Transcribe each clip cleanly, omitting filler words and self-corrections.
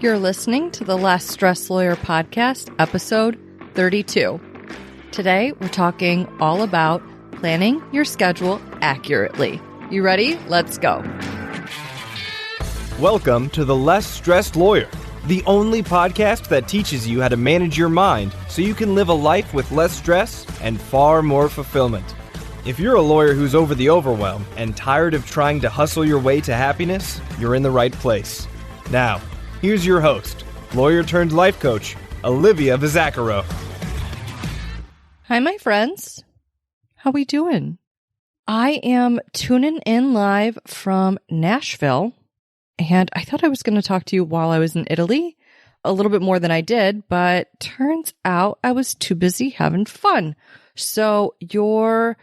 You're listening to the Less Stress Lawyer podcast, episode 32. Today, we're talking all about planning your schedule accurately. You ready? Let's go. Welcome to the Less Stressed Lawyer, the only podcast that teaches you how to manage your mind so you can live a life with less stress and far more fulfillment. If you're a lawyer who's over the overwhelm and tired of trying to hustle your way to happiness, you're in the right place. Now, here's your host, lawyer-turned-life coach, Olivia Vizacaro. Hi, my friends. How we doing? I am tuning in live from Nashville, and I thought I was going to talk to you while I was in Italy, a little bit more than I did, but turns out I was too busy having fun. So you're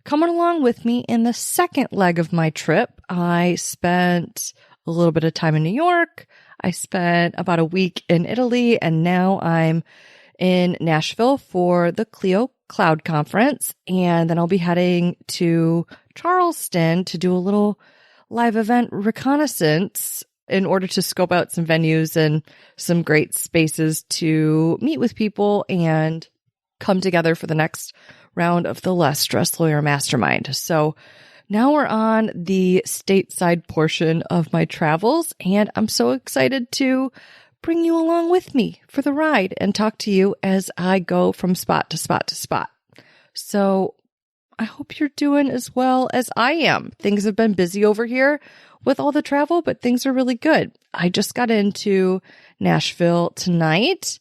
coming along with me in the second leg of my trip. I spent a little bit of time in New York. I spent about a week in Italy, and now I'm in Nashville for the Clio Cloud Conference, and then I'll be heading to Charleston to do a little live event reconnaissance in order to scope out some venues and some great spaces to meet with people and come together for the next round of the Less Stress Lawyer Mastermind. So now we're on the stateside portion of my travels, and I'm so excited to bring you along with me for the ride and talk to you as I go from spot to spot to spot. So I hope you're doing as well as I am. Things have been busy over here with all the travel, but things are really good. I just got into Nashville tonight,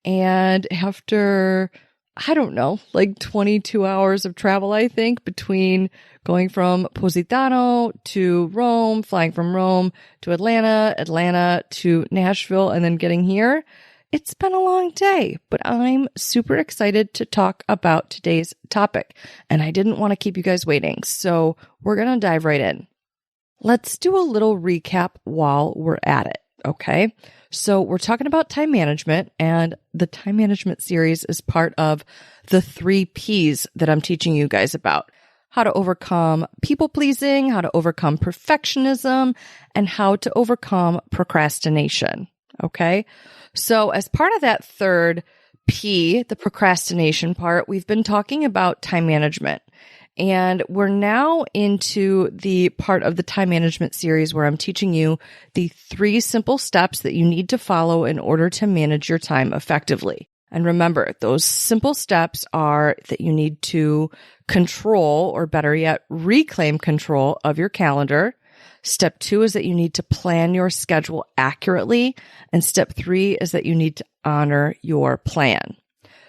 and after, I don't know, like 22 hours of travel, I think, between going from Positano to Rome, flying from Rome to Atlanta to Nashville, and then getting here. It's been a long day, but I'm super excited to talk about today's topic, and I didn't want to keep you guys waiting, so we're going to dive right in. Let's do a little recap while we're at it, okay? So we're talking about time management, and the time management series is part of the 3 Ps that I'm teaching you guys about: how to overcome people-pleasing, how to overcome perfectionism, and how to overcome procrastination, okay? So as part of that third P, the procrastination part, we've been talking about time management. And we're now into the part of the time management series where I'm teaching you the 3 simple steps that you need to follow in order to manage your time effectively. And remember, those simple steps are that you need to control, or better yet, reclaim control of your calendar. Step 2 is that you need to plan your schedule accurately. And step 3 is that you need to honor your plan.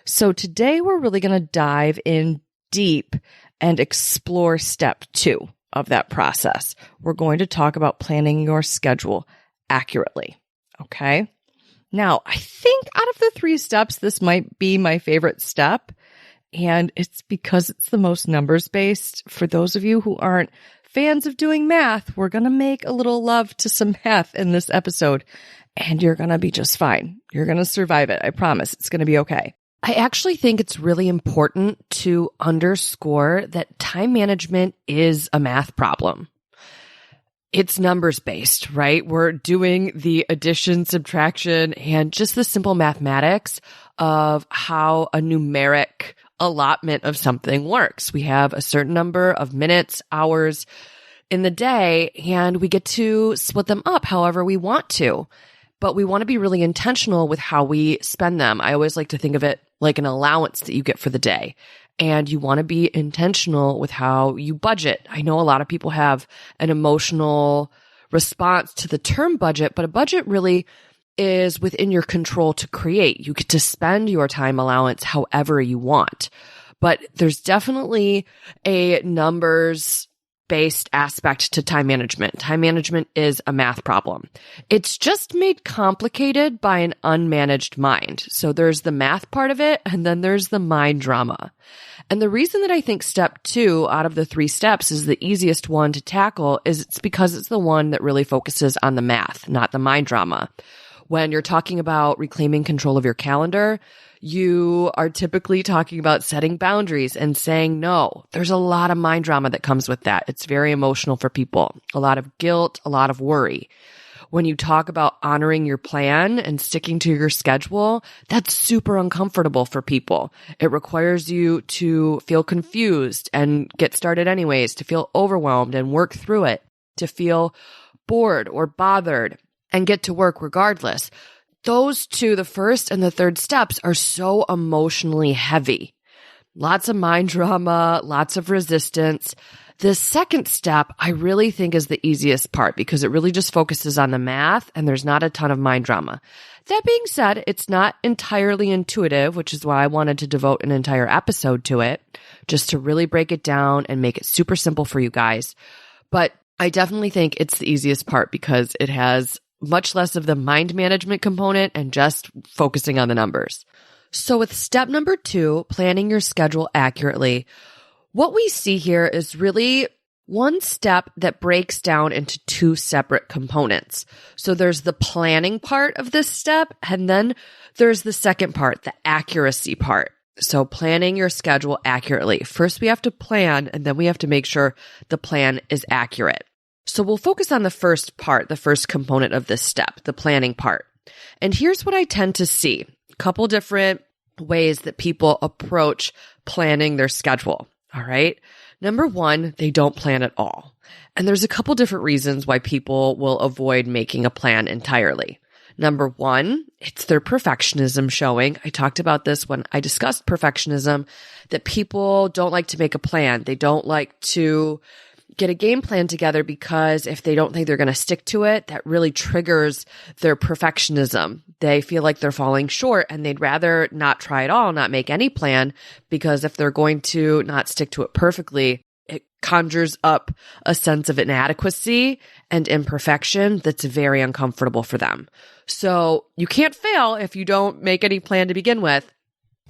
So today we're really going to dive in deep and explore step 2 of that process. We're going to talk about planning your schedule accurately. Okay. Now, I think out of the 3 steps, this might be my favorite step, and it's because it's the most numbers-based. For those of you who aren't fans of doing math, we're going to make a little love to some math in this episode, and you're going to be just fine. You're going to survive it. I promise. It's going to be okay. I actually think it's really important to underscore that time management is a math problem. It's numbers based, right? We're doing the addition, subtraction, and just the simple mathematics of how a numeric allotment of something works. We have a certain number of minutes, hours in the day, and we get to split them up however we want to. But we want to be really intentional with how we spend them. I always like to think of it like an allowance that you get for the day. And you want to be intentional with how you budget. I know a lot of people have an emotional response to the term budget, but a budget really is within your control to create. You get to spend your time allowance however you want. But there's definitely a numbers-based aspect to time management. Time management is a math problem. It's just made complicated by an unmanaged mind. So there's the math part of it, and then there's the mind drama. And the reason that I think step 2 out of the 3 steps is the easiest one to tackle is it's because it's the one that really focuses on the math, not the mind drama. When you're talking about reclaiming control of your calendar, you are typically talking about setting boundaries and saying no. There's a lot of mind drama that comes with that. It's very emotional for people. A lot of guilt, a lot of worry. when you talk about honoring your plan and sticking to your schedule, that's super uncomfortable for people. It requires you to feel confused and get started anyways, to feel overwhelmed and work through it, to feel bored or bothered and get to work regardless. Those two, the first and the third steps, are so emotionally heavy. Lots of mind drama, lots of resistance. The second step, I really think, is the easiest part because it really just focuses on the math and there's not a ton of mind drama. That being said, it's not entirely intuitive, which is why I wanted to devote an entire episode to it, just to really break it down and make it super simple for you guys. But I definitely think it's the easiest part because it has much less of the mind management component and just focusing on the numbers. So with step number 2, planning your schedule accurately, what we see here is really one step that breaks down into 2 separate components. So there's the planning part of this step, and then there's the second part, the accuracy part. So planning your schedule accurately. First, we have to plan, and then we have to make sure the plan is accurate. So we'll focus on the first part, the first component of this step, the planning part. And here's what I tend to see. A couple different ways that people approach planning their schedule. All right. Number 1, they don't plan at all. And there's a couple different reasons why people will avoid making a plan entirely. Number 1, it's their perfectionism showing. I talked about this when I discussed perfectionism, that people don't like to make a plan. They don't like to get a game plan together because if they don't think they're going to stick to it, that really triggers their perfectionism. They feel like they're falling short and they'd rather not try at all, not make any plan, because if they're going to not stick to it perfectly, it conjures up a sense of inadequacy and imperfection that's very uncomfortable for them. So you can't fail if you don't make any plan to begin with.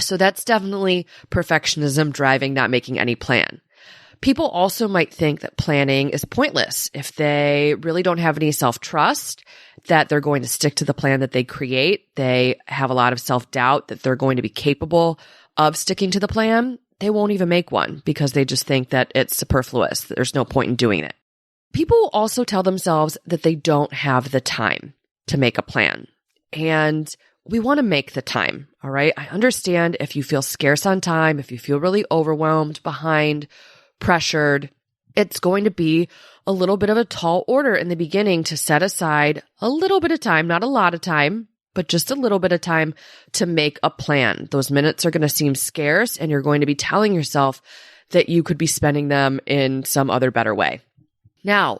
So that's definitely perfectionism driving not making any plan. People also might think that planning is pointless if they really don't have any self-trust that they're going to stick to the plan that they create. They have a lot of self-doubt that they're going to be capable of sticking to the plan. They won't even make one because they just think that it's superfluous. There's no point in doing it. People will also tell themselves that they don't have the time to make a plan. And we want to make the time, all right? I understand if you feel scarce on time, if you feel really overwhelmed, behind, pressured, it's going to be a little bit of a tall order in the beginning to set aside a little bit of time, not a lot of time, but just a little bit of time to make a plan. Those minutes are going to seem scarce and you're going to be telling yourself that you could be spending them in some other better way. Now,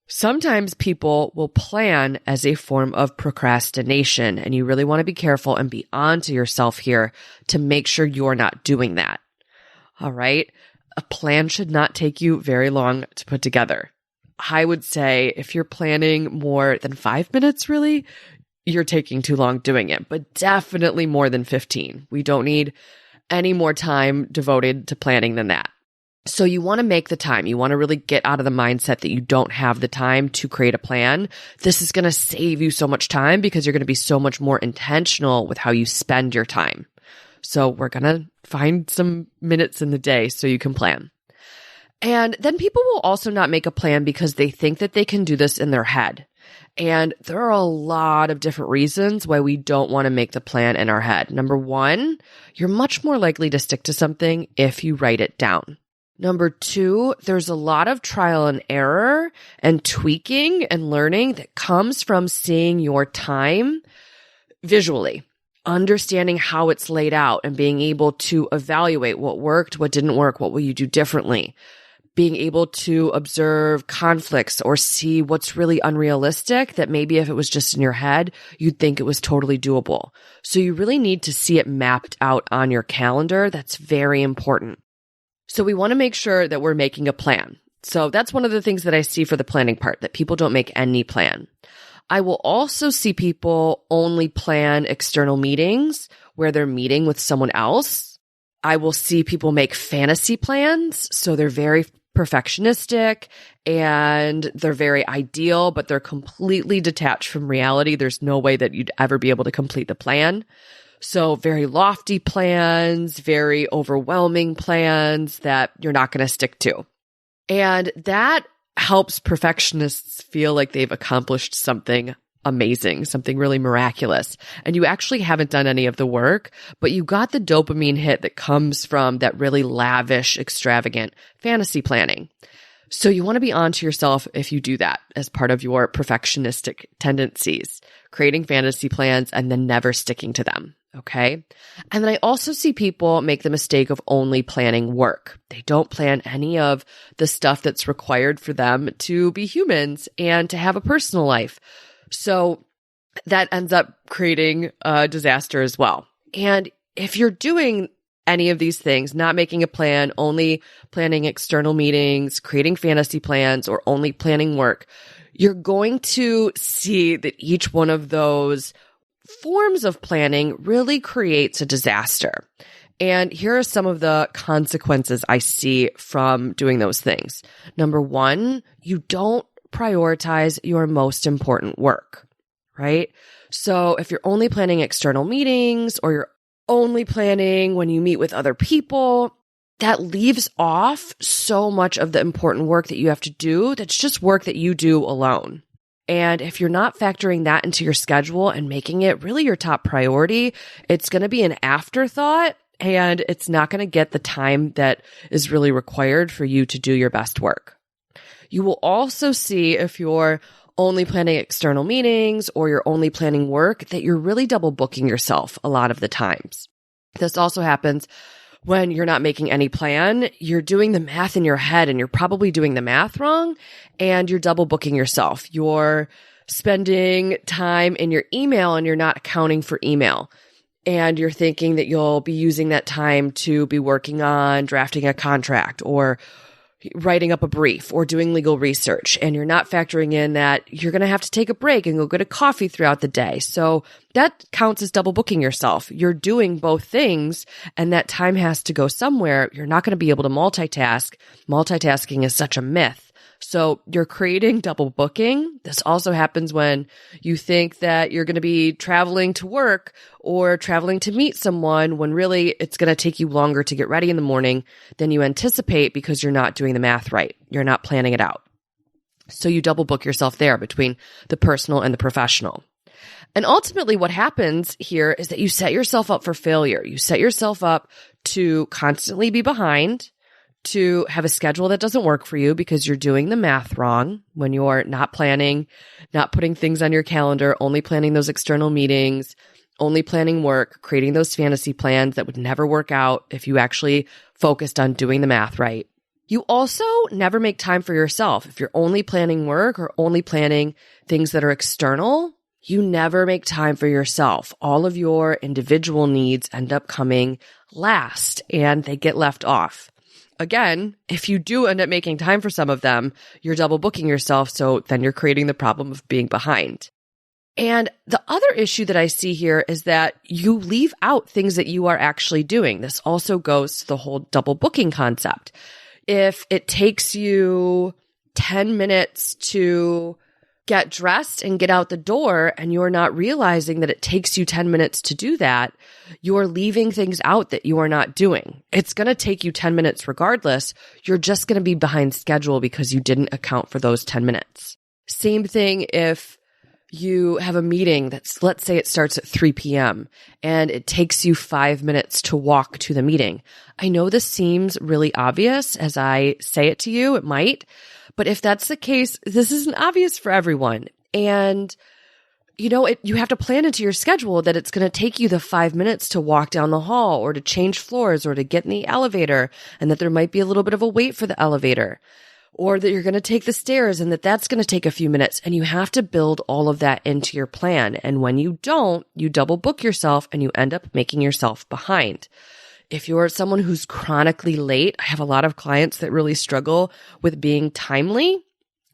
sometimes people will plan as a form of procrastination, and you really want to be careful and be on to yourself here to make sure you're not doing that. All right? A plan should not take you very long to put together. I would say if you're planning more than 5 minutes, really, you're taking too long doing it, but definitely more than 15. We don't need any more time devoted to planning than that. So you want to make the time. You want to really get out of the mindset that you don't have the time to create a plan. This is going to save you so much time because you're going to be so much more intentional with how you spend your time. So we're going to find some minutes in the day so you can plan. And then people will also not make a plan because they think that they can do this in their head. And there are a lot of different reasons why we don't want to make the plan in our head. Number 1, you're much more likely to stick to something if you write it down. Number 2, there's a lot of trial and error and tweaking and learning that comes from seeing your time visually, understanding how it's laid out and being able to evaluate what worked, what didn't work, what will you do differently, being able to observe conflicts or see what's really unrealistic that maybe if it was just in your head, you'd think it was totally doable. So you really need to see it mapped out on your calendar. That's very important. So we want to make sure that we're making a plan. So that's one of the things that I see for the planning part, that people don't make any plan. I will also see people only plan external meetings where they're meeting with someone else. I will see people make fantasy plans. So they're very perfectionistic and they're very ideal, but they're completely detached from reality. There's no way that you'd ever be able to complete the plan. So very lofty plans, very overwhelming plans that you're not going to stick to. And that helps perfectionists feel like they've accomplished something amazing, something really miraculous. And you actually haven't done any of the work, but you got the dopamine hit that comes from that really lavish, extravagant fantasy planning. So you want to be onto yourself if you do that as part of your perfectionistic tendencies, creating fantasy plans and then never sticking to them. Okay. And then I also see people make the mistake of only planning work. They don't plan any of the stuff that's required for them to be humans and to have a personal life. So that ends up creating a disaster as well. And if you're doing any of these things, not making a plan, only planning external meetings, creating fantasy plans, or only planning work, you're going to see that each one of those forms of planning really creates a disaster. And here are some of the consequences I see from doing those things. Number one, you don't prioritize your most important work, right? So if you're only planning external meetings or you're only planning when you meet with other people, that leaves off so much of the important work that you have to do. That's just work that you do alone. And if you're not factoring that into your schedule and making it really your top priority, it's going to be an afterthought and it's not going to get the time that is really required for you to do your best work. You will also see if you're only planning external meetings or you're only planning work that you're really double booking yourself a lot of the times. This also happens when you're not making any plan. You're doing the math in your head and you're probably doing the math wrong and you're double booking yourself. You're spending time in your email and you're not accounting for email. And you're thinking that you'll be using that time to be working on drafting a contract or writing up a brief or doing legal research. And you're not factoring in that you're going to have to take a break and go get a coffee throughout the day. So that counts as double booking yourself. You're doing both things and that time has to go somewhere. You're not going to be able to multitask. Multitasking is such a myth. So you're creating double booking. This also happens when you think that you're going to be traveling to work or traveling to meet someone when really it's going to take you longer to get ready in the morning than you anticipate because you're not doing the math right. You're not planning it out. So you double book yourself there between the personal and the professional. And ultimately what happens here is that you set yourself up for failure. You set yourself up to constantly be behind, to have a schedule that doesn't work for you because you're doing the math wrong when you're not planning, not putting things on your calendar, only planning those external meetings, only planning work, creating those fantasy plans that would never work out if you actually focused on doing the math right. You also never make time for yourself. If you're only planning work or only planning things that are external, you never make time for yourself. All of your individual needs end up coming last and they get left off. Again, if you do end up making time for some of them, you're double booking yourself. So then you're creating the problem of being behind. And the other issue that I see here is that you leave out things that you are actually doing. This also goes to the whole double booking concept. If it takes you 10 minutes to get dressed and get out the door and you're not realizing that it takes you 10 minutes to do that, you're leaving things out that you are not doing. It's going to take you 10 minutes regardless. You're just going to be behind schedule because you didn't account for those 10 minutes. Same thing if you have a meeting that's, let's say it starts at 3 p.m. and it takes you 5 minutes to walk to the meeting. I know this seems really obvious as I say it to you, it might. But if that's the case, this isn't obvious for everyone. And, you have to plan into your schedule that it's going to take you the 5 minutes to walk down the hall or to change floors or to get in the elevator and that there might be a little bit of a wait for the elevator or that you're going to take the stairs and that's going to take a few minutes. And you have to build all of that into your plan. And when you don't, you double book yourself and you end up making yourself behind. If you're someone who's chronically late, I have a lot of clients that really struggle with being timely,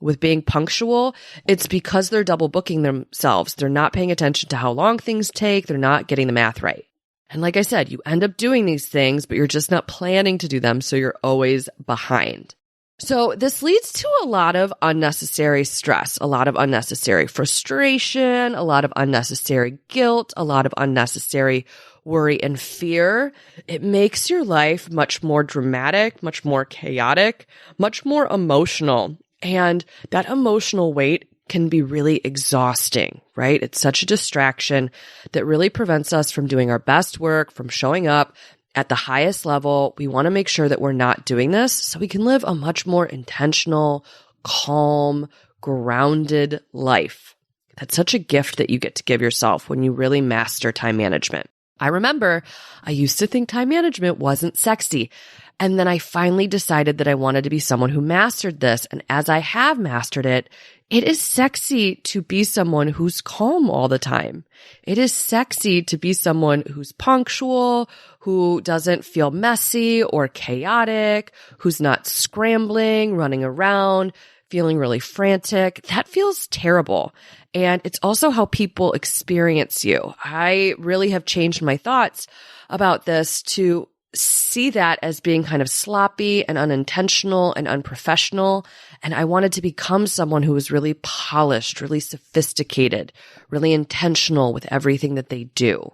with being punctual. It's because they're double booking themselves. They're not paying attention to how long things take. They're not getting the math right. And like I said, you end up doing these things, but you're just not planning to do them. So you're always behind. So this leads to a lot of unnecessary stress, a lot of unnecessary frustration, a lot of unnecessary guilt, a lot of unnecessary worry and fear. It makes your life much more dramatic, much more chaotic, much more emotional. And that emotional weight can be really exhausting, right? It's such a distraction that really prevents us from doing our best work, from showing up at the highest level. We want to make sure that we're not doing this so we can live a much more intentional, calm, grounded life. That's such a gift that you get to give yourself when you really master time management. I remember I used to think time management wasn't sexy. And then I finally decided that I wanted to be someone who mastered this. And as I have mastered it, it is sexy to be someone who's calm all the time. It is sexy to be someone who's punctual, who doesn't feel messy or chaotic, who's not scrambling, running around, feeling really frantic. That feels terrible. And it's also how people experience you. I really have changed my thoughts about this to see that as being kind of sloppy and unintentional and unprofessional. And I wanted to become someone who was really polished, really sophisticated, really intentional with everything that they do.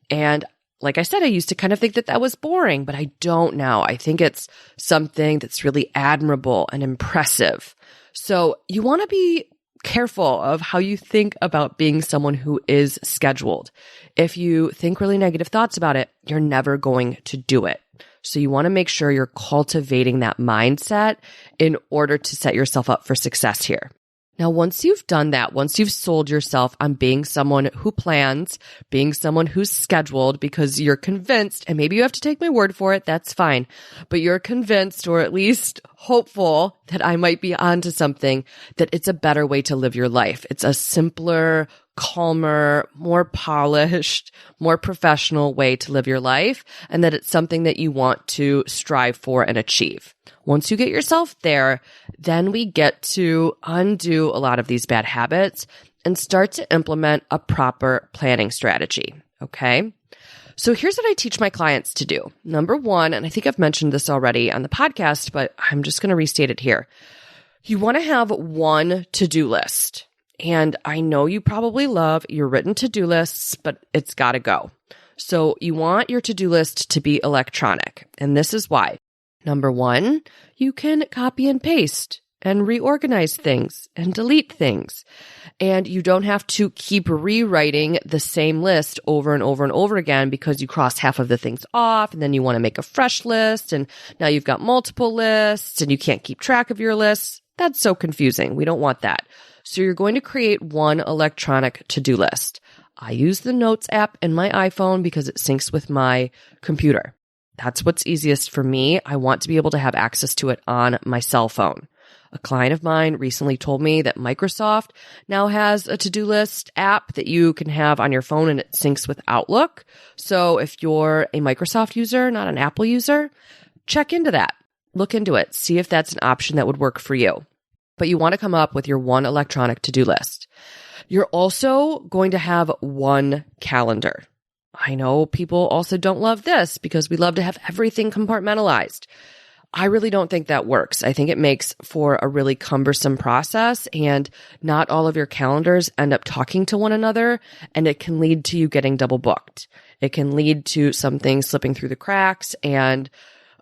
And like I said, I used to kind of think that that was boring, but I don't now. I think it's something that's really admirable and impressive. So you want to be careful of how you think about being someone who is scheduled. If you think really negative thoughts about it, you're never going to do it. So you want to make sure you're cultivating that mindset in order to set yourself up for success here. Now, once you've done that, once you've sold yourself on being someone who plans, being someone who's scheduled because you're convinced, and maybe you have to take my word for it, that's fine, but you're convinced or at least hopeful that I might be onto something, that it's a better way to live your life. It's a simpler, calmer, more polished, more professional way to live your life, and that it's something that you want to strive for and achieve. Once you get yourself there, then we get to undo a lot of these bad habits and start to implement a proper planning strategy. Okay. So here's what I teach my clients to do. Number one, and I think I've mentioned this already on the podcast, but I'm just going to restate it here. You want to have one to-do list. And I know you probably love your written to-do lists, but it's got to go. So you want your to-do list to be electronic. And this is why. Number one, you can copy and paste and reorganize things and delete things. And you don't have to keep rewriting the same list over and over and over again because you crossed half of the things off and then you want to make a fresh list and now you've got multiple lists and you can't keep track of your lists. That's so confusing. We don't want that. So you're going to create one electronic to-do list. I use the Notes app in my iPhone because it syncs with my computer. That's what's easiest for me. I want to be able to have access to it on my cell phone. A client of mine recently told me that Microsoft now has a to-do list app that you can have on your phone and it syncs with Outlook. So if you're a Microsoft user, not an Apple user, check into that. Look into it. See if that's an option that would work for you. But you want to come up with your one electronic to-do list. You're also going to have one calendar. I know people also don't love this because we love to have everything compartmentalized. I really don't think that works. I think it makes for a really cumbersome process and not all of your calendars end up talking to one another and it can lead to you getting double booked. It can lead to something slipping through the cracks and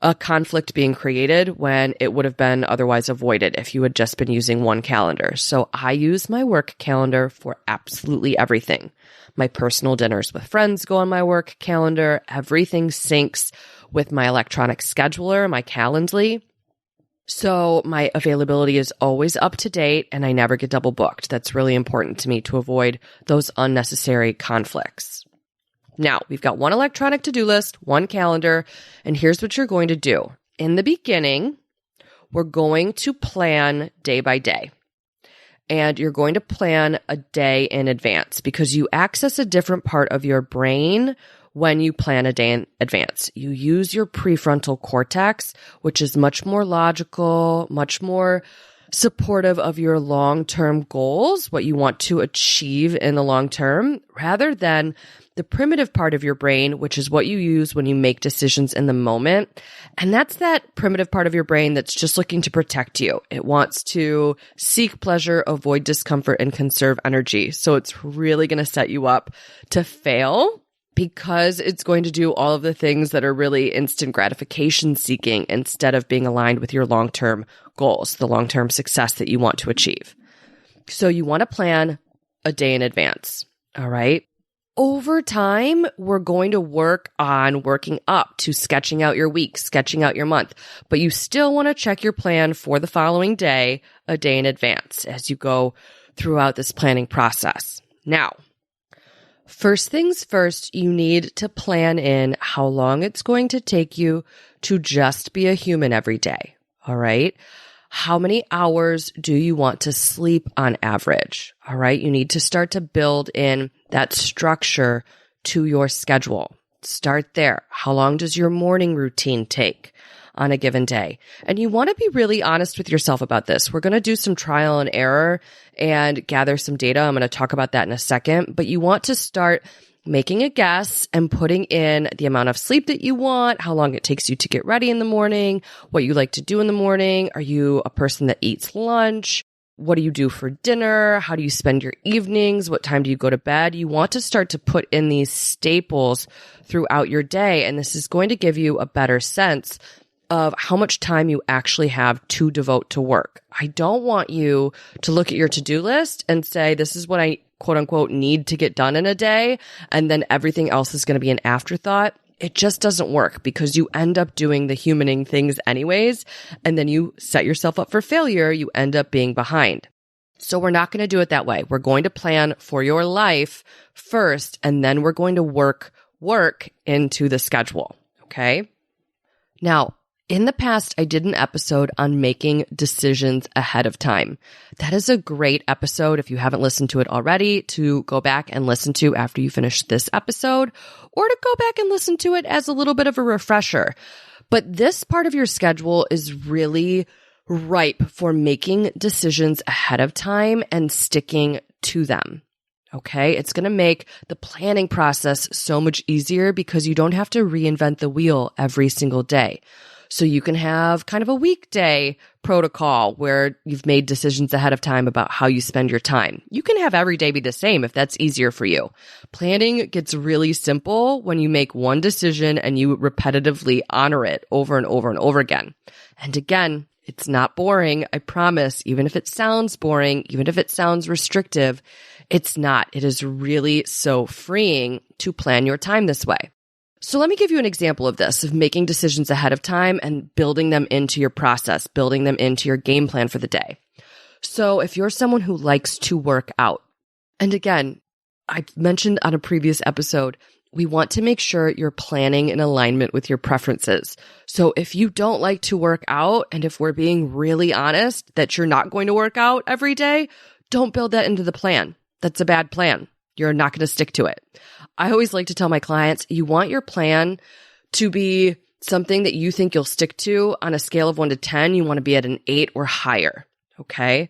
a conflict being created when it would have been otherwise avoided if you had just been using one calendar. So I use my work calendar for absolutely everything. My personal dinners with friends go on my work calendar. Everything syncs with my electronic scheduler, my Calendly. So my availability is always up to date and I never get double booked. That's really important to me to avoid those unnecessary conflicts. Now, we've got one electronic to-do list, one calendar, and here's what you're going to do. In the beginning, we're going to plan day by day. And you're going to plan a day in advance because you access a different part of your brain when you plan a day in advance. You use your prefrontal cortex, which is much more logical, much more supportive of your long-term goals, what you want to achieve in the long term, rather than the primitive part of your brain, which is what you use when you make decisions in the moment. And that's that primitive part of your brain that's just looking to protect you. It wants to seek pleasure, avoid discomfort, and conserve energy. So it's really going to set you up to fail because it's going to do all of the things that are really instant gratification seeking instead of being aligned with your long-term goals, the long-term success that you want to achieve. So you want to plan a day in advance, all right? Over time, we're going to work on working up to sketching out your week, sketching out your month, but you still want to check your plan for the following day, a day in advance as you go throughout this planning process. Now, first things first, you need to plan in how long it's going to take you to just be a human every day, all right? How many hours do you want to sleep on average? All right. You need to start to build in that structure to your schedule. Start there. How long does your morning routine take on a given day? And you want to be really honest with yourself about this. We're going to do some trial and error and gather some data. I'm going to talk about that in a second, but you want to start making a guess and putting in the amount of sleep that you want, how long it takes you to get ready in the morning, what you like to do in the morning. Are you a person that eats lunch? What do you do for dinner? How do you spend your evenings? What time do you go to bed? You want to start to put in these staples throughout your day, and this is going to give you a better sense of how much time you actually have to devote to work. I don't want you to look at your to-do list and say, this is what I quote unquote need to get done in a day, and then everything else is going to be an afterthought. It just doesn't work because you end up doing the humaning things anyways, and then you set yourself up for failure. You end up being behind. So we're not going to do it that way. We're going to plan for your life first, and then we're going to work into the schedule. Okay. Now, in the past, I did an episode on making decisions ahead of time. That is a great episode if you haven't listened to it already to go back and listen to after you finish this episode, or to go back and listen to it as a little bit of a refresher. But this part of your schedule is really ripe for making decisions ahead of time and sticking to them. Okay, it's going to make the planning process so much easier because you don't have to reinvent the wheel every single day. So you can have kind of a weekday protocol where you've made decisions ahead of time about how you spend your time. You can have every day be the same if that's easier for you. Planning gets really simple when you make one decision and you repetitively honor it over and over and over again. And again, it's not boring. I promise, even if it sounds boring, even if it sounds restrictive, it's not. It is really so freeing to plan your time this way. So let me give you an example of this, of making decisions ahead of time and building them into your process, building them into your game plan for the day. So if you're someone who likes to work out, and again, I mentioned on a previous episode, we want to make sure you're planning in alignment with your preferences. So if you don't like to work out, and if we're being really honest that you're not going to work out every day, don't build that into the plan. That's a bad plan. You're not going to stick to it. I always like to tell my clients, you want your plan to be something that you think you'll stick to on a scale of 1 to 10. You want to be at an 8 or higher. Okay.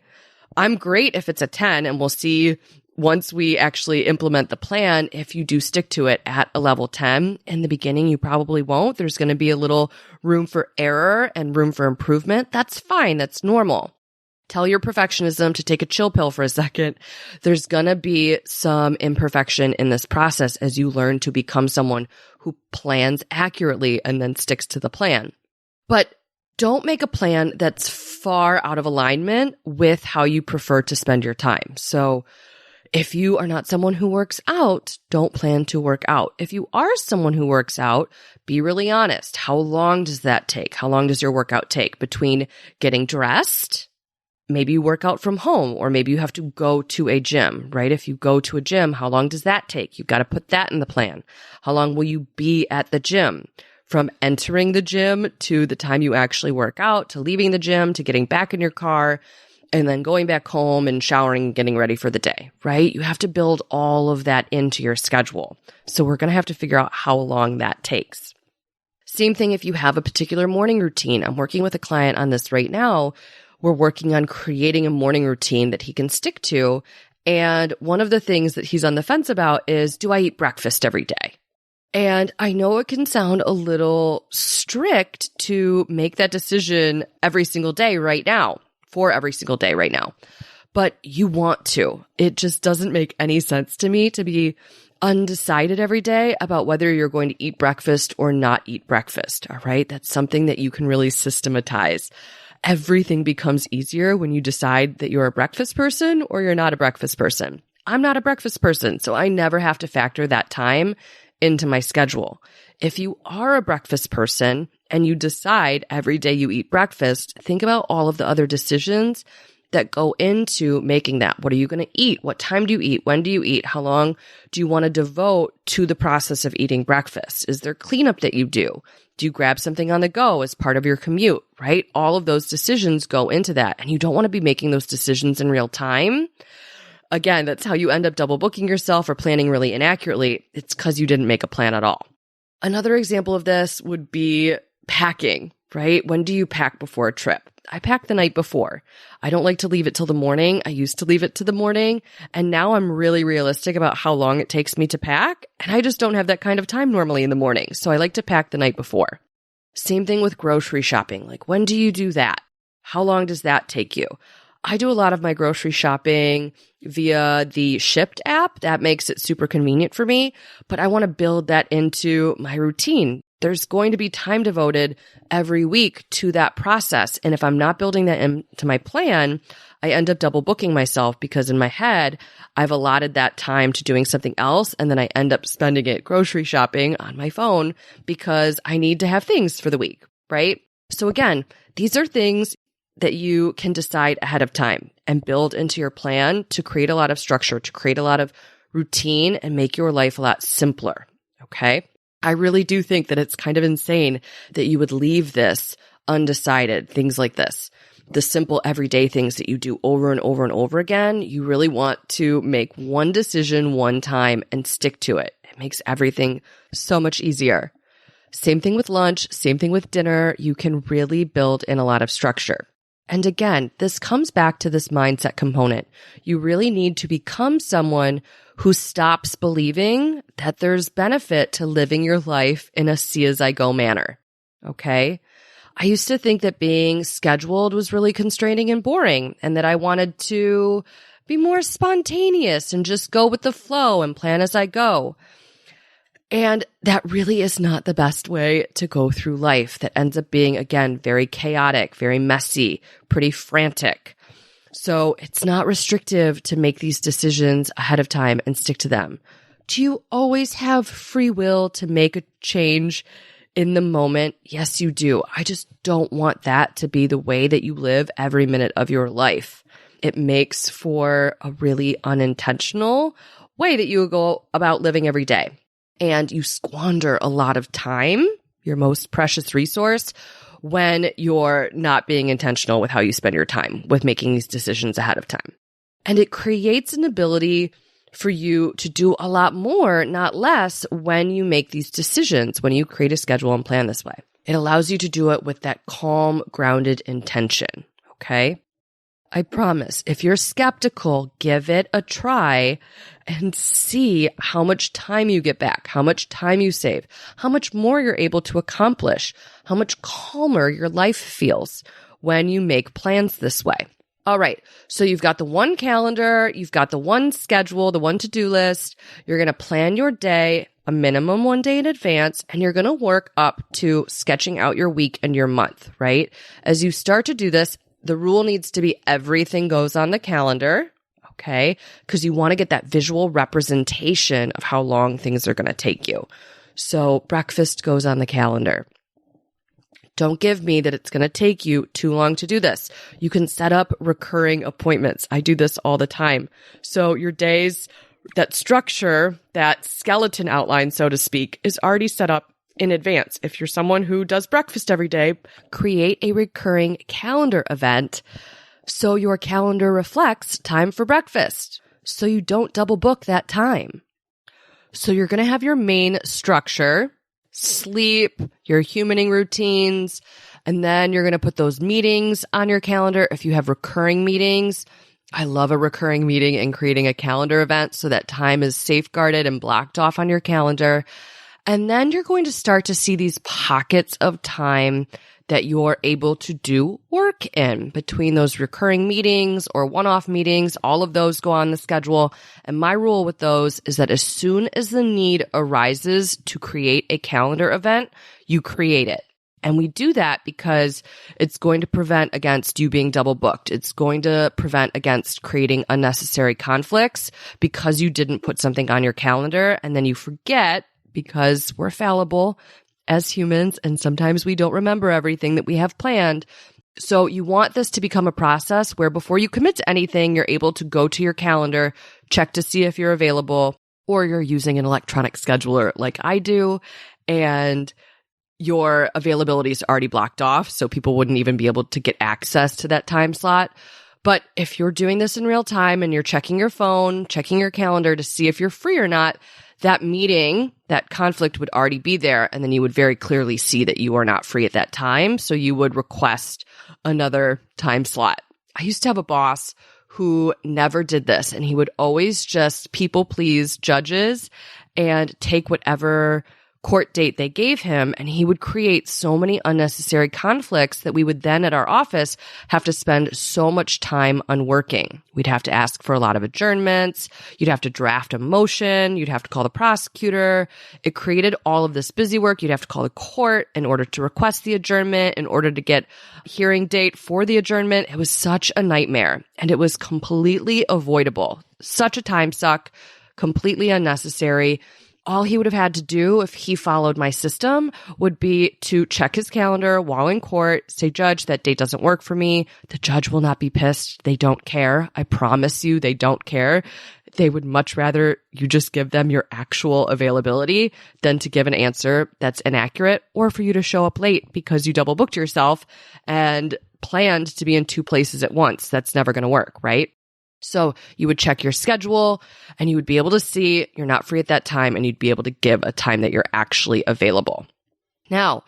I'm great if it's a 10, and we'll see once we actually implement the plan, if you do stick to it at a level 10. In the beginning, you probably won't. There's going to be a little room for error and room for improvement. That's fine. That's normal. Tell your perfectionism to take a chill pill for a second. There's going to be some imperfection in this process as you learn to become someone who plans accurately and then sticks to the plan. But don't make a plan that's far out of alignment with how you prefer to spend your time. So if you are not someone who works out, don't plan to work out. If you are someone who works out, be really honest. How long does that take? How long does your workout take between getting dressed? Maybe you work out from home, or maybe you have to go to a gym, right? If you go to a gym, how long does that take? You've got to put that in the plan. How long will you be at the gym? From entering the gym to the time you actually work out, to leaving the gym, to getting back in your car, and then going back home and showering and getting ready for the day, right? You have to build all of that into your schedule. So we're going to have to figure out how long that takes. Same thing if you have a particular morning routine. I'm working with a client on this right now. We're working on creating a morning routine that he can stick to. And one of the things that he's on the fence about is, do I eat breakfast every day? And I know it can sound a little strict to make that decision every single day right now, for every single day right now. but you want to. It just doesn't make any sense to me to be undecided every day about whether you're going to eat breakfast or not eat breakfast. All right. That's something that you can really systematize. Everything becomes easier when you decide that you're a breakfast person or you're not a breakfast person. I'm not a breakfast person, so I never have to factor that time into my schedule. If you are a breakfast person and you decide every day you eat breakfast, think about all of the other decisions that go into making that. What are you going to eat? What time do you eat? When do you eat? How long do you want to devote to the process of eating breakfast? Is there cleanup that you do? Do you grab something on the go as part of your commute, right? All of those decisions go into that. And you don't want to be making those decisions in real time. Again, that's how you end up double booking yourself or planning really inaccurately. It's because you didn't make a plan at all. Another example of this would be packing, right? When do you pack before a trip? I pack the night before. I don't like to leave it till the morning. I used to leave it to the morning, and now I'm really realistic about how long it takes me to pack, and I just don't have that kind of time normally in the morning, so I like to pack the night before. Same thing with grocery shopping. Like, when do you do that? How long does that take you? I do a lot of my grocery shopping via the Shipt app. That makes it super convenient for me, but I want to build that into my routine. There's going to be time devoted every week to that process. And if I'm not building that into my plan, I end up double booking myself because in my head, I've allotted that time to doing something else. And then I end up spending it grocery shopping on my phone because I need to have things for the week, right? So again, these are things that you can decide ahead of time and build into your plan to create a lot of structure, to create a lot of routine and make your life a lot simpler. Okay. I really do think that it's kind of insane that you would leave this undecided, things like this, the simple everyday things that you do over and over and over again. You really want to make one decision one time and stick to it. It makes everything so much easier. Same thing with lunch, same thing with dinner. You can really build in a lot of structure. And again, this comes back to this mindset component. You really need to become someone who stops believing that there's benefit to living your life in a see-as-I-go manner. Okay? I used to think that being scheduled was really constraining and boring, and that I wanted to be more spontaneous and just go with the flow and plan as I go. And that really is not the best way to go through life. That ends up being, again, very chaotic, very messy, pretty frantic. So it's not restrictive to make these decisions ahead of time and stick to them. Do you always have free will to make a change in the moment? Yes, you do. I just don't want that to be the way that you live every minute of your life. It makes for a really unintentional way that you go about living every day. And you squander a lot of time, your most precious resource, when you're not being intentional with how you spend your time, with making these decisions ahead of time. And it creates an ability for you to do a lot more, not less, when you make these decisions, when you create a schedule and plan this way. It allows you to do it with that calm, grounded intention, okay? I promise, if you're skeptical, give it a try and see how much time you get back, how much time you save, how much more you're able to accomplish, how much calmer your life feels when you make plans this way. All right, so you've got the one calendar, you've got the one schedule, the one to-do list. You're going to plan your day a minimum one day in advance, and you're going to work up to sketching out your week and your month, right? As you start to do this, the rule needs to be everything goes on the calendar, okay? Because you want to get that visual representation of how long things are going to take you. So breakfast goes on the calendar. Don't give me that it's going to take you too long to do this. You can set up recurring appointments. I do this all the time. So your days, that structure, that skeleton outline, so to speak, is already set up in advance. If you're someone who does breakfast every day, create a recurring calendar event so your calendar reflects time for breakfast, so you don't double book that time. So you're going to have your main structure, sleep, your humaning routines, and then you're going to put those meetings on your calendar. If you have recurring meetings, I love a recurring meeting and creating a calendar event so that time is safeguarded and blocked off on your calendar. And then you're going to start to see these pockets of time that you're able to do work in between those recurring meetings or one-off meetings. All of those go on the schedule. And my rule with those is that as soon as the need arises to create a calendar event, you create it. And we do that because it's going to prevent against you being double booked. It's going to prevent against creating unnecessary conflicts because you didn't put something on your calendar and then you forget, because we're fallible as humans, and sometimes we don't remember everything that we have planned. So you want this to become a process where before you commit to anything, you're able to go to your calendar, check to see if you're available, or you're using an electronic scheduler like I do, and your availability is already blocked off, so people wouldn't even be able to get access to that time slot. But if you're doing this in real time and you're checking your phone, checking your calendar to see if you're free or not, that meeting, that conflict would already be there, and then you would very clearly see that you are not free at that time, so you would request another time slot. I used to have a boss who never did this, and he would always just people please judges and take whatever court date they gave him, and he would create so many unnecessary conflicts that we would then at our office have to spend so much time unworking. We'd have to ask for a lot of adjournments. You'd have to draft a motion. You'd have to call the prosecutor. It created all of this busy work. You'd have to call the court in order to request the adjournment, in order to get a hearing date for the adjournment. It was such a nightmare, and it was completely avoidable. Such a time suck, completely unnecessary. All he would have had to do if he followed my system would be to check his calendar while in court, say, "Judge, that date doesn't work for me." The judge will not be pissed. They don't care. I promise you, they don't care. They would much rather you just give them your actual availability than to give an answer that's inaccurate, or for you to show up late because you double booked yourself and planned to be in two places at once. That's never going to work, right? So you would check your schedule and you would be able to see you're not free at that time, and you'd be able to give a time that you're actually available. Now,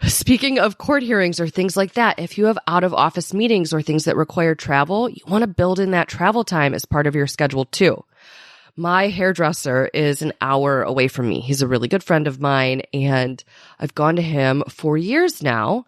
speaking of court hearings or things like that, if you have out of office meetings or things that require travel, you want to build in that travel time as part of your schedule too. My hairdresser is an hour away from me. He's a really good friend of mine, and I've gone to him for years now,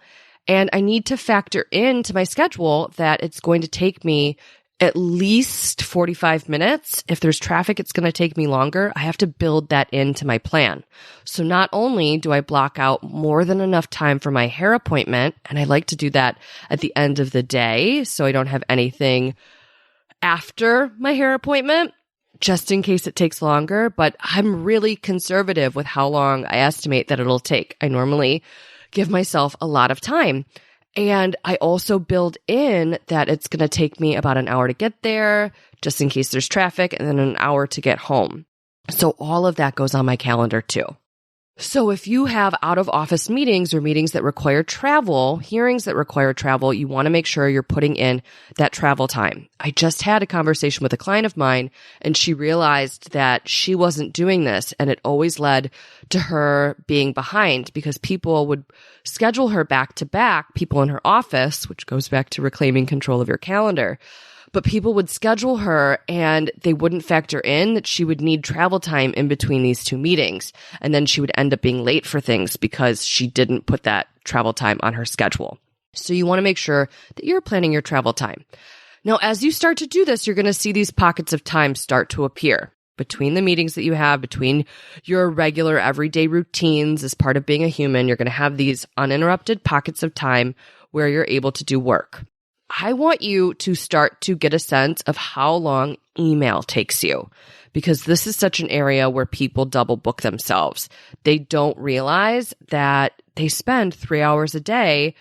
and I need to factor into my schedule that it's going to take me at least 45 minutes. If there's traffic, it's going to take me longer. I have to build that into my plan. So not only do I block out more than enough time for my hair appointment, and I like to do that at the end of the day so I don't have anything after my hair appointment, just in case it takes longer, but I'm really conservative with how long I estimate that it'll take. I normally give myself a lot of time. And I also build in that it's going to take me about an hour to get there, just in case there's traffic, and then an hour to get home. So all of that goes on my calendar too. So if you have out of office meetings or meetings that require travel, hearings that require travel, you want to make sure you're putting in that travel time. I just had a conversation with a client of mine, and she realized that she wasn't doing this, and it always led to her being behind because people would schedule her back to back, people in her office, which goes back to reclaiming control of your calendar. But people would schedule her and they wouldn't factor in that she would need travel time in between these two meetings. And then she would end up being late for things because she didn't put that travel time on her schedule. So you want to make sure that you're planning your travel time. Now, as you start to do this, you're going to see these pockets of time start to appear between the meetings that you have, between your regular everyday routines as part of being a human. You're going to have these uninterrupted pockets of time where you're able to do work. I want you to start to get a sense of how long email takes you, because this is such an area where people double book themselves. They don't realize that they spend 3 hours a day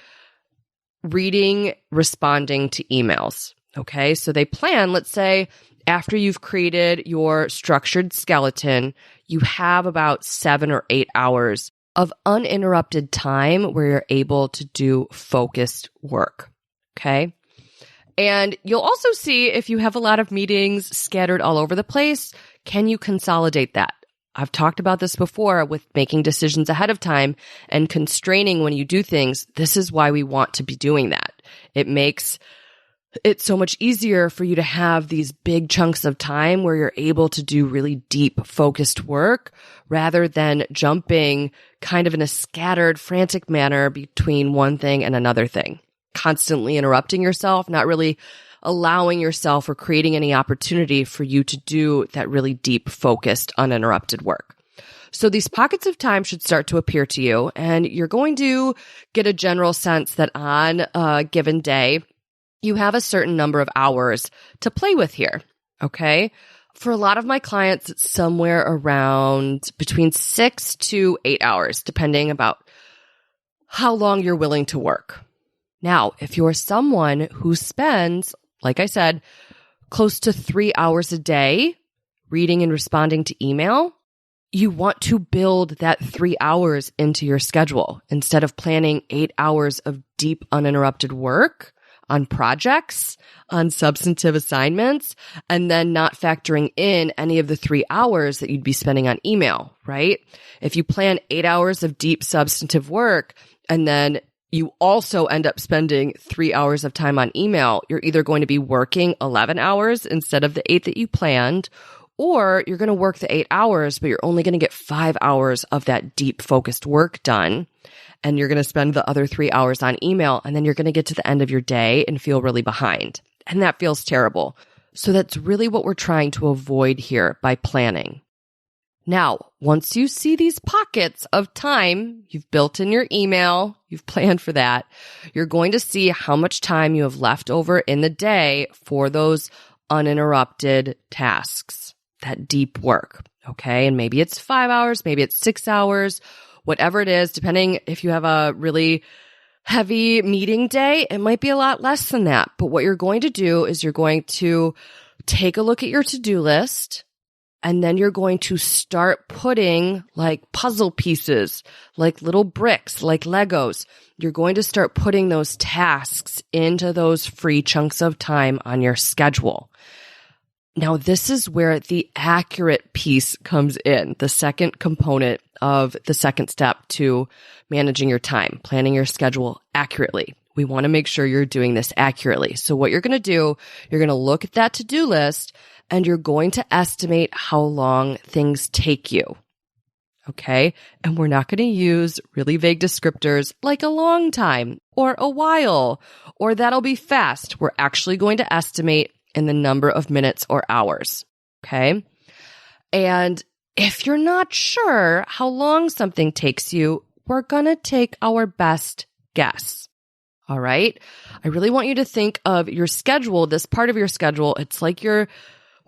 reading, responding to emails. Okay, so they plan, let's say, after you've created your structured skeleton, you have about 7 or 8 hours of uninterrupted time where you're able to do focused work. Okay. And you'll also see if you have a lot of meetings scattered all over the place, can you consolidate that? I've talked about this before with making decisions ahead of time and constraining when you do things. This is why we want to be doing that. It makes it's so much easier for you to have these big chunks of time where you're able to do really deep, focused work rather than jumping kind of in a scattered, frantic manner between one thing and another thing, constantly interrupting yourself, not really allowing yourself or creating any opportunity for you to do that really deep, focused, uninterrupted work. So these pockets of time should start to appear to you, and you're going to get a general sense that on a given day, you have a certain number of hours to play with here, okay? For a lot of my clients, it's somewhere around between 6 to 8 hours, depending about how long you're willing to work. Now, if you're someone who spends, like I said, close to 3 hours a day reading and responding to email, you want to build that 3 hours into your schedule instead of planning 8 hours of deep, uninterrupted work on projects, on substantive assignments, and then not factoring in any of the 3 hours that you'd be spending on email, right? If you plan 8 hours of deep, substantive work, and then you also end up spending 3 hours of time on email, you're either going to be working 11 hours instead of the 8 that you planned, or you're going to work the 8 hours, but you're only going to get 5 hours of that deep, focused work done. And you're going to spend the other 3 hours on email, and then you're going to get to the end of your day and feel really behind. And that feels terrible. So that's really what we're trying to avoid here by planning. Now, once you see these pockets of time, you've built in your email, you've planned for that, you're going to see how much time you have left over in the day for those uninterrupted tasks, that deep work, okay? And maybe it's 5 hours, maybe it's 6 hours, whatever it is, depending if you have a really heavy meeting day, it might be a lot less than that. But what you're going to do is you're going to take a look at your to-do list, and then you're going to start putting like puzzle pieces, like little bricks, like Legos. You're going to start putting those tasks into those free chunks of time on your schedule. Now, this is where the accurate piece comes in, the second component of the second step to managing your time, planning your schedule accurately. We want to make sure you're doing this accurately. So what you're going to do, you're going to look at that to-do list, and you're going to estimate how long things take you. Okay? And we're not going to use really vague descriptors like a long time or a while or that'll be fast. We're actually going to estimate in the number of minutes or hours. Okay? And if you're not sure how long something takes you, we're going to take our best guess. All right? I really want you to think of your schedule, this part of your schedule. It's like you're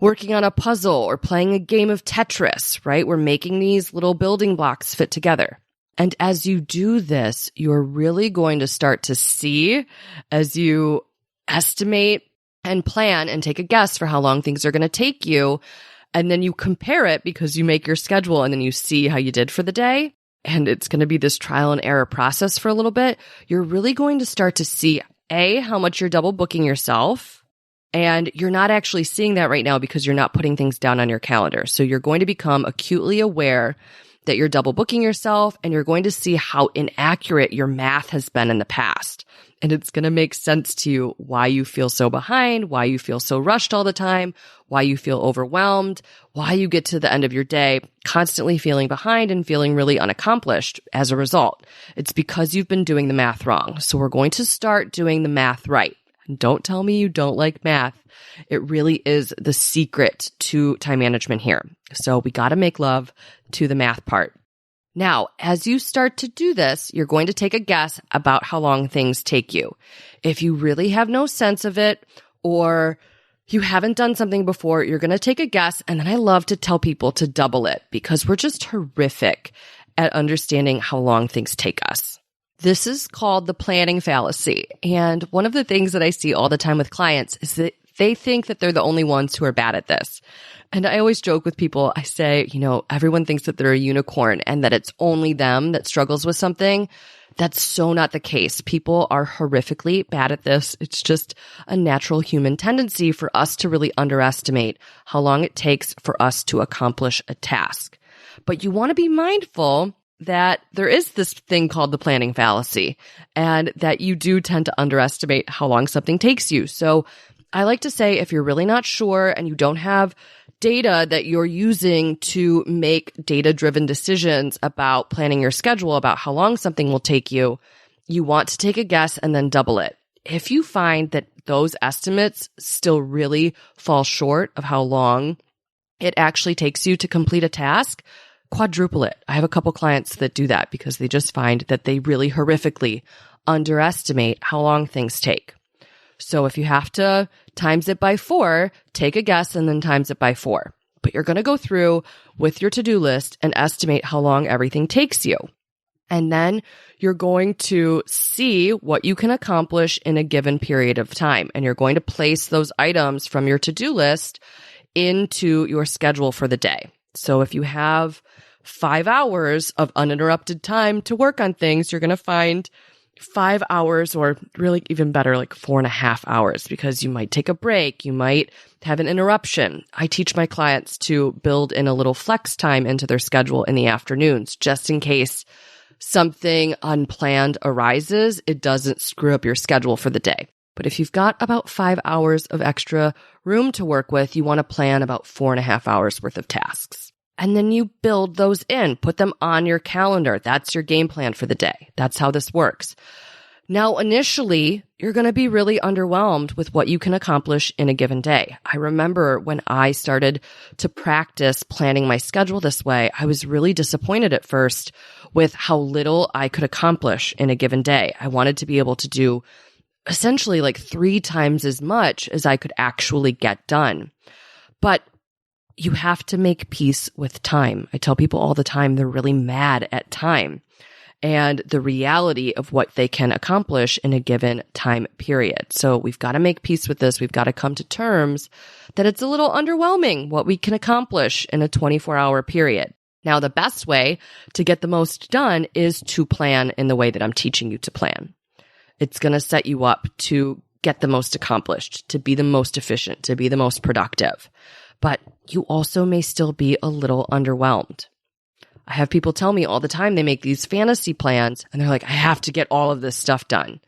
working on a puzzle or playing a game of Tetris, right? We're making these little building blocks fit together. And as you do this, you're really going to start to see as you estimate and plan and take a guess for how long things are going to take you. And then you compare it because you make your schedule and then you see how you did for the day. And it's going to be this trial and error process for a little bit. You're really going to start to see, A, how much you're double booking yourself. And you're not actually seeing that right now because you're not putting things down on your calendar. So you're going to become acutely aware that you're double booking yourself, and you're going to see how inaccurate your math has been in the past. And it's going to make sense to you why you feel so behind, why you feel so rushed all the time, why you feel overwhelmed, why you get to the end of your day constantly feeling behind and feeling really unaccomplished as a result. It's because you've been doing the math wrong. So we're going to start doing the math right. And don't tell me you don't like math. It really is the secret to time management here. So we got to make love to the math part. Now, as you start to do this, you're going to take a guess about how long things take you. If you really have no sense of it or you haven't done something before, you're going to take a guess. And then I love to tell people to double it because we're just horrific at understanding how long things take us. This is called the planning fallacy. And one of the things that I see all the time with clients is that they think that they're the only ones who are bad at this. And I always joke with people, I say, everyone thinks that they're a unicorn and that it's only them that struggles with something. That's so not the case. People are horrifically bad at this. It's just a natural human tendency for us to really underestimate how long it takes for us to accomplish a task. But you want to be mindful that there is this thing called the planning fallacy, and that you do tend to underestimate how long something takes you. So I like to say, if you're really not sure and you don't have data that you're using to make data-driven decisions about planning your schedule, about how long something will take you, you want to take a guess and then double it. If you find that those estimates still really fall short of how long it actually takes you to complete a task, quadruple it. I have a couple clients that do that because they just find that they really horrifically underestimate how long things take. So if you have to times it by 4, take a guess and then times it by 4. But you're going to go through with your to-do list and estimate how long everything takes you. And then you're going to see what you can accomplish in a given period of time. And you're going to place those items from your to-do list into your schedule for the day. So if you have 5 hours of uninterrupted time to work on things, you're going to find 5 hours, or really even better, like 4.5 hours, because you might take a break. You might have an interruption. I teach my clients to build in a little flex time into their schedule in the afternoons, just in case something unplanned arises. It doesn't screw up your schedule for the day. But if you've got about 5 hours of extra room to work with, you want to plan about 4.5 hours worth of tasks. And then you build those in, put them on your calendar. That's your game plan for the day. That's how this works. Now, initially, you're going to be really underwhelmed with what you can accomplish in a given day. I remember when I started to practice planning my schedule this way, I was really disappointed at first with how little I could accomplish in a given day. I wanted to be able to do essentially like 3 times as much as I could actually get done. But you have to make peace with time. I tell people all the time they're really mad at time and the reality of what they can accomplish in a given time period. So we've got to make peace with this. We've got to come to terms that it's a little underwhelming what we can accomplish in a 24-hour period. Now, the best way to get the most done is to plan in the way that I'm teaching you to plan. It's going to set you up to get the most accomplished, to be the most efficient, to be the most productive. But you also may still be a little underwhelmed. I have people tell me all the time they make these fantasy plans and they're like, I have to get all of this stuff done.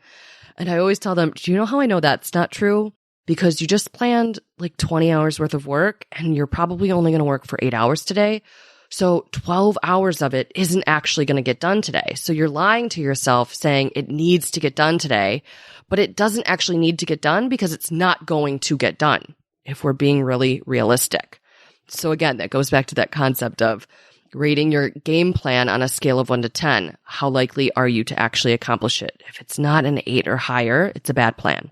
And I always tell them, do you know how I know that's not true? Because you just planned like 20 hours worth of work and you're probably only going to work for 8 hours today. So 12 hours of it isn't actually going to get done today. So you're lying to yourself saying it needs to get done today, but it doesn't actually need to get done because it's not going to get done, if we're being really realistic. So again, that goes back to that concept of rating your game plan on a scale of 1 to 10. How likely are you to actually accomplish it? If it's not an 8 or higher, it's a bad plan.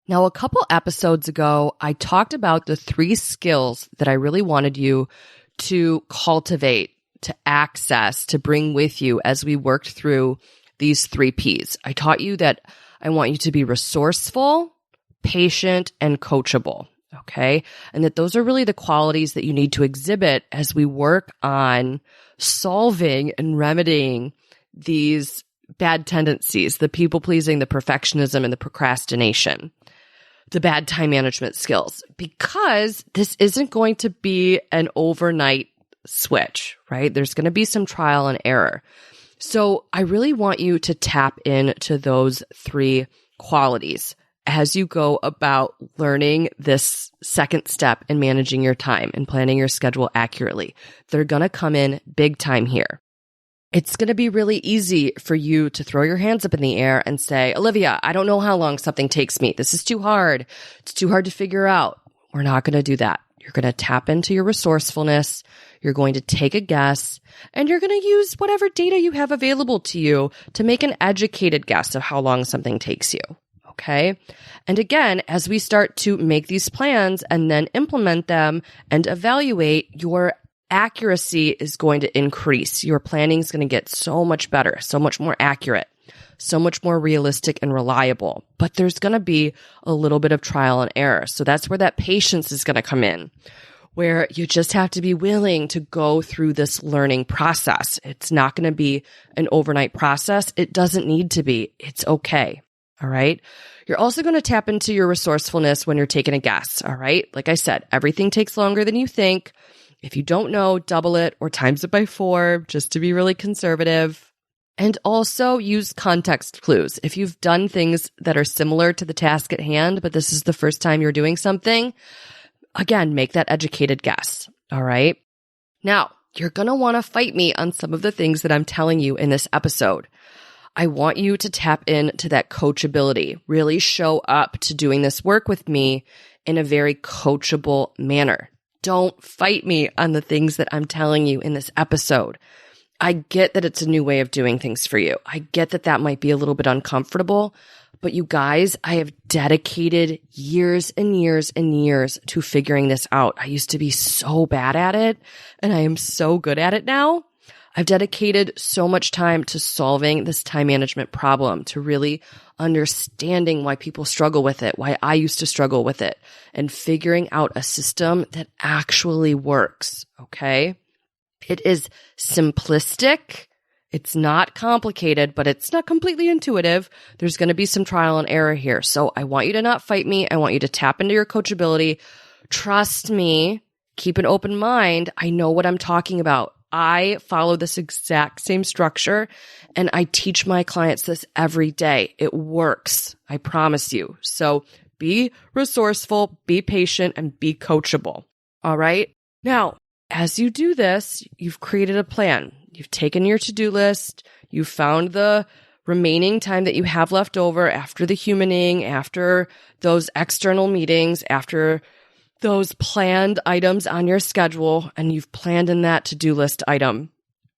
Now, a couple episodes ago, I talked about the 3 skills that I really wanted you to cultivate, to access, to bring with you as we worked through these 3 Ps. I taught you that I want you to be resourceful, patient, and coachable. Okay. And that those are really the qualities that you need to exhibit as we work on solving and remedying these bad tendencies, the people pleasing, the perfectionism, and the procrastination, the bad time management skills, because this isn't going to be an overnight switch, right? There's going to be some trial and error. So I really want you to tap into those 3 qualities as you go about learning this second step in managing your time and planning your schedule accurately. They're going to come in big time here. It's going to be really easy for you to throw your hands up in the air and say, Olivia, I don't know how long something takes me. This is too hard. It's too hard to figure out. We're not going to do that. You're going to tap into your resourcefulness. You're going to take a guess, and you're going to use whatever data you have available to you to make an educated guess of how long something takes you. Okay. And again, as we start to make these plans and then implement them and evaluate, your accuracy is going to increase. Your planning is going to get so much better, so much more accurate, so much more realistic and reliable. But there's going to be a little bit of trial and error. So that's where that patience is going to come in, where you just have to be willing to go through this learning process. It's not going to be an overnight process. It doesn't need to be. It's okay. All right. You're also going to tap into your resourcefulness when you're taking a guess. All right. Like I said, everything takes longer than you think. If you don't know, double it or times it by 4 just to be really conservative. And also use context clues. If you've done things that are similar to the task at hand, but this is the first time you're doing something, again, make that educated guess. All right. Now, you're going to want to fight me on some of the things that I'm telling you in this episode. I want you to tap into that coachability, really show up to doing this work with me in a very coachable manner. Don't fight me on the things that I'm telling you in this episode. I get that it's a new way of doing things for you. I get that that might be a little bit uncomfortable, but you guys, I have dedicated years and years and years to figuring this out. I used to be so bad at it, and I am so good at it now. I've dedicated so much time to solving this time management problem, to really understanding why people struggle with it, why I used to struggle with it, and figuring out a system that actually works, okay? It is simplistic. It's not complicated, but it's not completely intuitive. There's going to be some trial and error here. So I want you to not fight me. I want you to tap into your coachability. Trust me. Keep an open mind. I know what I'm talking about. I follow this exact same structure, and I teach my clients this every day. It works. I promise you. So be resourceful, be patient, and be coachable. All right. Now, as you do this, you've created a plan. You've taken your to-do list. You've found the remaining time that you have left over after the humaning, after those external meetings, after those planned items on your schedule, and you've planned in that to-do list item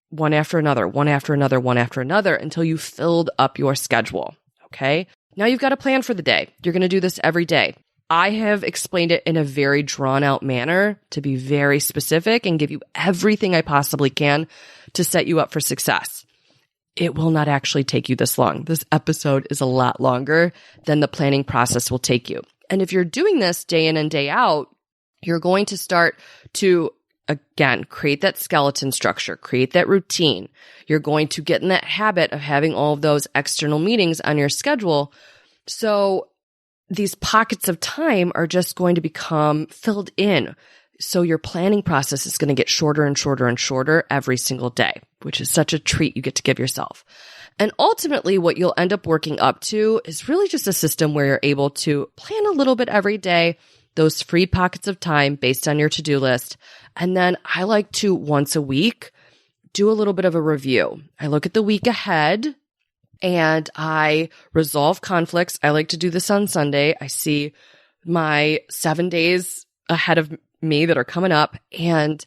one after another, one after another, one after another until you filled up your schedule. Okay. Now you've got a plan for the day. You're going to do this every day. I have explained it in a very drawn out manner to be very specific and give you everything I possibly can to set you up for success. It will not actually take you this long. This episode is a lot longer than the planning process will take you. And if you're doing this day in and day out, you're going to start to, again, create that skeleton structure, create that routine. You're going to get in that habit of having all of those external meetings on your schedule. So these pockets of time are just going to become filled in. So your planning process is going to get shorter and shorter and shorter every single day, which is such a treat you get to give yourself. And ultimately, what you'll end up working up to is really just a system where you're able to plan a little bit every day, those free pockets of time based on your to-do list. And then I like to, once a week, do a little bit of a review. I look at the week ahead and I resolve conflicts. I like to do this on Sunday. I see my 7 days ahead of me that are coming up, and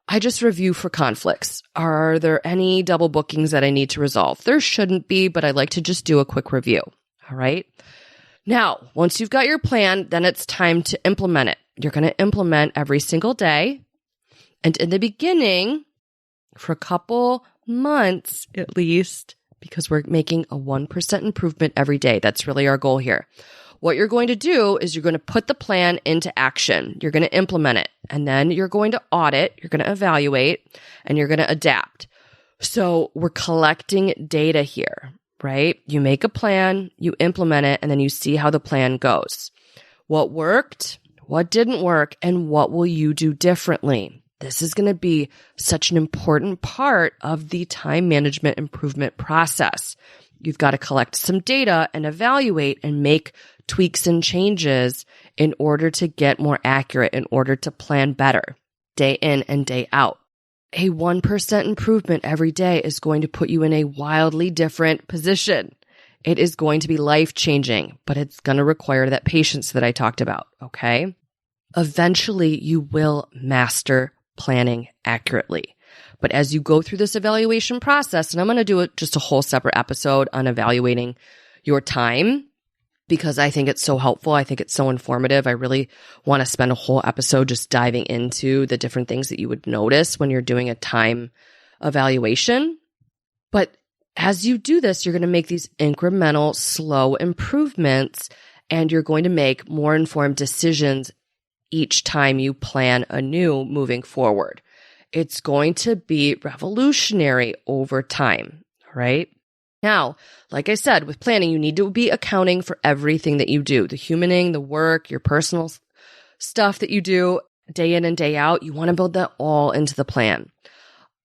I just review for conflicts. Are there any double bookings that I need to resolve? There shouldn't be, but I like to just do a quick review. All right. Now, once you've got your plan, then it's time to implement it. You're going to implement every single day. And in the beginning, for a couple months at least, because we're making a 1% improvement every day. That's really our goal here. What you're going to do is you're going to put the plan into action. You're going to implement it, and then you're going to audit, you're going to evaluate, and you're going to adapt. So we're collecting data here, right? You make a plan, you implement it, and then you see how the plan goes. What worked, what didn't work, and what will you do differently? This is going to be such an important part of the time management improvement process. You've got to collect some data and evaluate and make tweaks and changes in order to get more accurate, in order to plan better day in and day out. A 1% improvement every day is going to put you in a wildly different position. It is going to be life-changing, but it's going to require that patience that I talked about, okay? Eventually, you will master planning accurately. But as you go through this evaluation process, and I'm going to do just a whole separate episode on evaluating your time, because I think it's so helpful. I think it's so informative. I really want to spend a whole episode just diving into the different things that you would notice when you're doing a time evaluation. But as you do this, you're going to make these incremental, slow improvements, and you're going to make more informed decisions each time you plan anew moving forward. It's going to be revolutionary over time, right? Now, like I said, with planning, you need to be accounting for everything that you do, the humaning, the work, your personal stuff that you do. day in and day out. You want to build that all into the plan.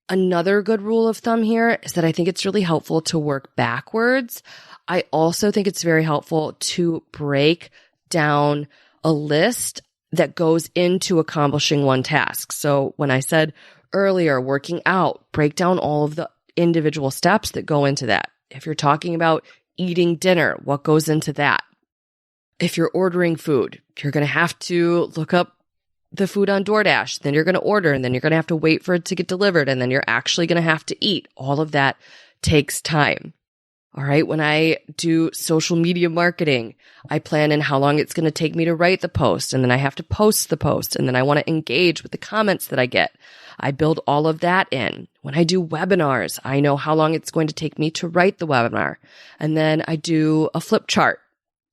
Another good rule of thumb here is that I think it's really helpful to work backwards. I also think it's very helpful to break down a list that goes into accomplishing one task. So when I said earlier, working out, break down all of the individual steps that go into that. If you're talking about eating dinner, what goes into that? If you're ordering food, you're going to have to look up the food on DoorDash, then you're going to order, and then you're going to have to wait for it to get delivered, and then you're actually going to have to eat. All of that takes time. All right. When I do social media marketing, I plan in how long it's going to take me to write the post, and then I have to post the post, and then I want to engage with the comments that I get. I build all of that in. When I do webinars, I know how long it's going to take me to write the webinar, and then I do a flip chart.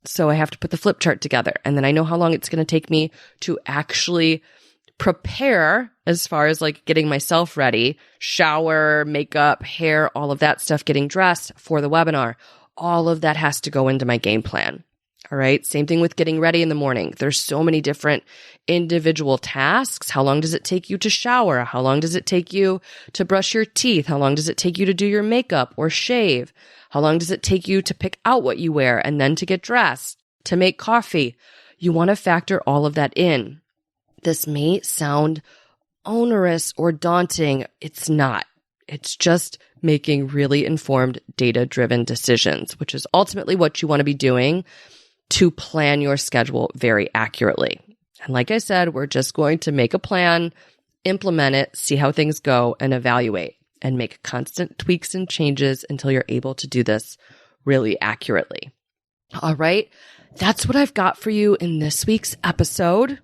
So I have to put the flip chart together, and then I know how long it's going to take me to actually prepare as far as like getting myself ready, shower, makeup, hair, all of that stuff, getting dressed for the webinar. All of that has to go into my game plan. All right. Same thing with getting ready in the morning. There's so many different individual tasks. How long does it take you to shower? How long does it take you to brush your teeth? How long does it take you to do your makeup or shave? How long does it take you to pick out what you wear and then to get dressed, to make coffee? You want to factor all of that in. This may sound onerous or daunting. It's not. It's just making really informed, data-driven decisions, which is ultimately what you want to be doing to plan your schedule very accurately. And like I said, we're just going to make a plan, implement it, see how things go, and evaluate, and make constant tweaks and changes until you're able to do this really accurately. All right. That's what I've got for you in this week's episode.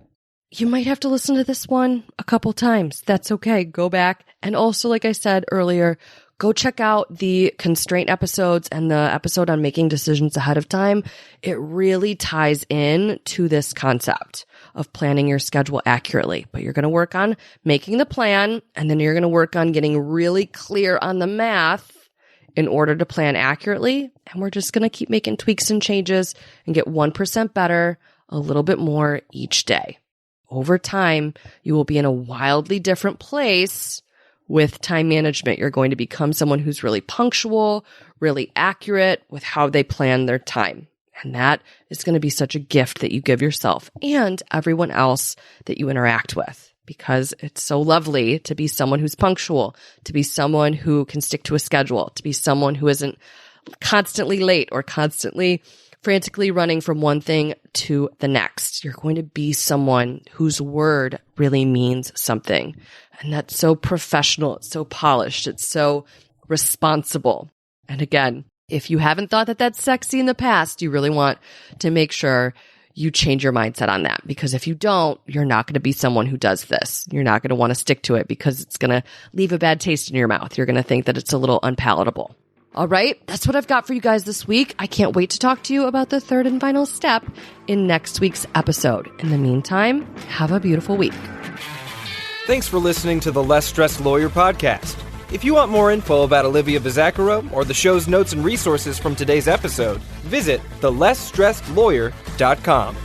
You might have to listen to this one a couple times. That's okay. Go back. And also, like I said earlier, go check out the constraint episodes and the episode on making decisions ahead of time. It really ties in to this concept of planning your schedule accurately. But you're going to work on making the plan, and then you're going to work on getting really clear on the math in order to plan accurately. And we're just going to keep making tweaks and changes and get 1% better, a little bit more each day. Over time, you will be in a wildly different place with time management. You're going to become someone who's really punctual, really accurate with how they plan their time. And that is going to be such a gift that you give yourself and everyone else that you interact with, because it's so lovely to be someone who's punctual, to be someone who can stick to a schedule, to be someone who isn't constantly late or constantly frantically running from one thing to the next. You're going to be someone whose word really means something. And that's so professional. It's so polished. It's so responsible. And again, if you haven't thought that that's sexy in the past, you really want to make sure you change your mindset on that. Because if you don't, you're not going to be someone who does this. You're not going to want to stick to it because it's going to leave a bad taste in your mouth. You're going to think that it's a little unpalatable. All right, that's what I've got for you guys this week. I can't wait to talk to you about the third and final step in next week's episode. In the meantime, have a beautiful week. Thanks for listening to the Less Stressed Lawyer podcast. If you want more info about Olivia Vizzacaro or the show's notes and resources from today's episode, visit thelesstressedlawyer.com.